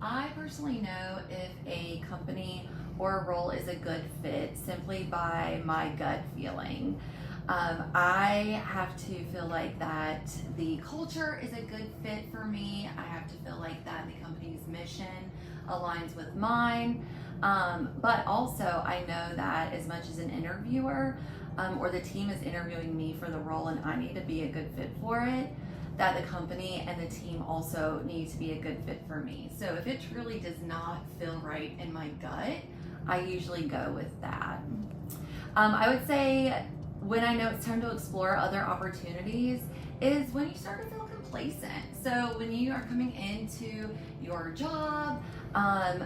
I personally know if a company or a role is a good fit simply by my gut feeling. I have to feel like that the culture is a good fit for me. I have to feel like that the company's mission aligns with mine. But also, I know that as much as an interviewer or the team is interviewing me for the role and I need to be a good fit for it, that the company and the team also need to be a good fit for me. So if it truly does not feel right in my gut, I usually go with that. I would say when I know it's time to explore other opportunities is when you start to feel complacent. So when you are coming into your job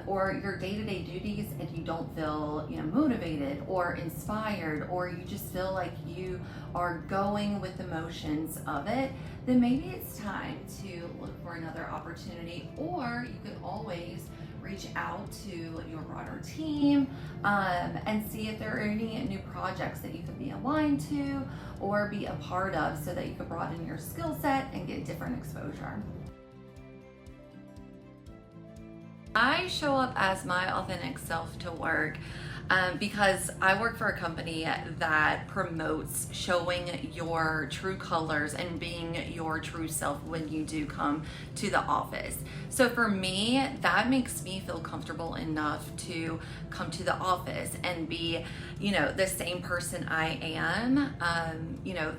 or your day-to-day duties and you don't feel motivated or inspired, or you just feel like you are going with the motions of it, then maybe it's time to look for another opportunity. Or you could always reach out to your broader team and see if there are any new projects that you could be aligned to or be a part of, so that you could broaden your skill set and get different exposure. I show up as my authentic self to work because I work for a company that promotes showing your true colors and being your true self when you do come to the office. So for me, that makes me feel comfortable enough to come to the office and be, the same person I am,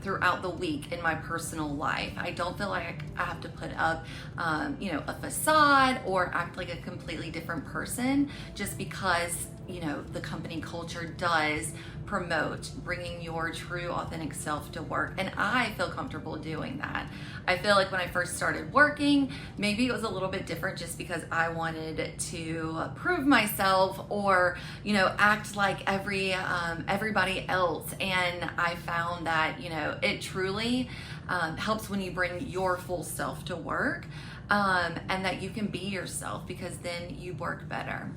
throughout the week in my personal life. I don't feel like I have to put up, a facade or act like a completely different person just because the company culture does promote bringing your true authentic self to work, and I feel comfortable doing that. I feel like when I first started working, maybe it was a little bit different just because I wanted to prove myself or act like everybody else, and I found that it truly helps when you bring your full self to work, and that you can be yourself, because then you work better.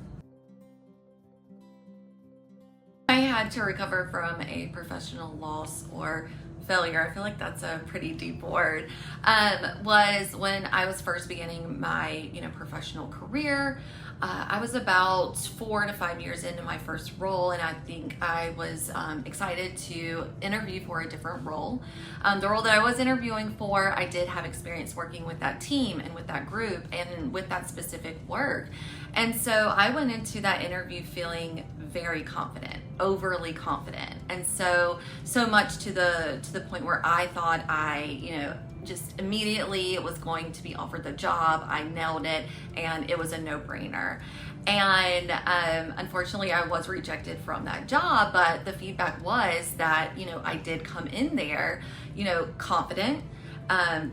I had to recover from a professional loss or failure. I feel like that's a pretty deep word. Was when I was first beginning my professional career. I was about 4 to 5 years into my first role, and I think I was excited to interview for a different role. The role that I was interviewing for, I did have experience working with that team and with that group and with that specific work. And so I went into that interview feeling very confident, overly confident. And so much to the point where I thought I, just immediately was going to be offered the job. I nailed it, and it was a no-brainer. And unfortunately, I was rejected from that job, but the feedback was that, I did come in there, confident,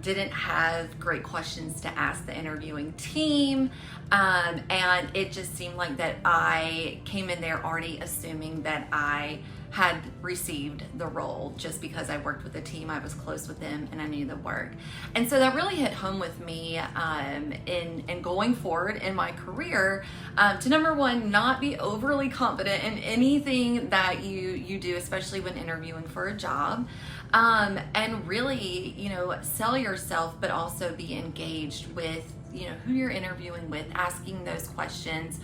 didn't have great questions to ask the interviewing team, and it just seemed like that I came in there already assuming that I had received the role just because I worked with the team, I was close with them, and I knew the work. And so that really hit home with me in going forward in my career, to number one, not be overly confident in anything that you do, especially when interviewing for a job, and really, sell yourself, but also be engaged with, who you're interviewing with, asking those questions,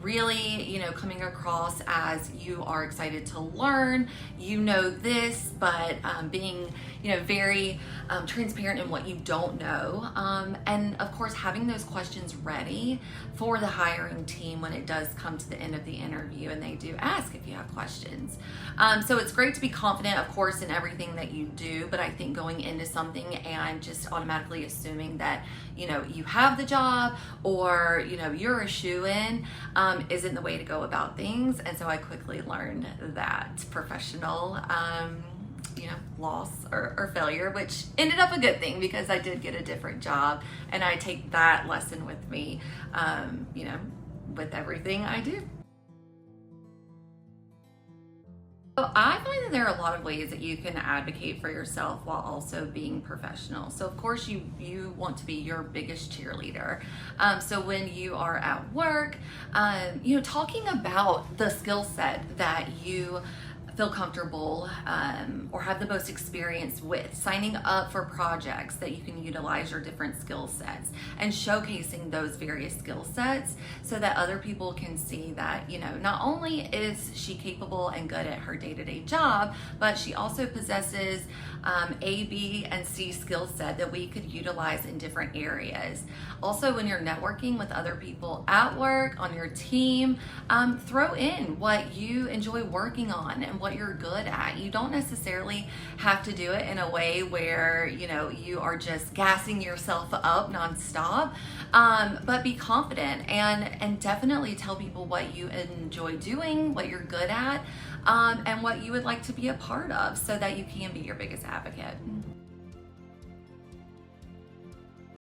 really, coming across as you are excited to learn, this, but being, very transparent in what you don't know. And of course, having those questions ready for the hiring team when it does come to the end of the interview and they do ask if you have questions. So it's great to be confident, of course, in everything that you do, but I think going into something and just automatically assuming that, you have the job or, you're a shoo-in, isn't the way to go about things. And so I quickly learned that professional, loss or failure, which ended up a good thing because I did get a different job, and I take that lesson with me, with everything I do. So I find that there are a lot of ways that you can advocate for yourself while also being professional. So of course you want to be your biggest cheerleader. So when you are at work, talking about the skill set that you feel comfortable or have the most experience with, signing up for projects that you can utilize your different skill sets and showcasing those various skill sets so that other people can see that, you know, not only is she capable and good at her day-to-day job, but she also possesses A, B, and C skill set that we could utilize in different areas. Also, when you're networking with other people at work, on your team, throw in what you enjoy working on and what you're good at. You don't necessarily have to do it in a way where, you know, you are just gassing yourself up nonstop, but be confident and definitely tell people what you enjoy doing, what you're good at, and what you would like to be a part of so that you can be your biggest advocate.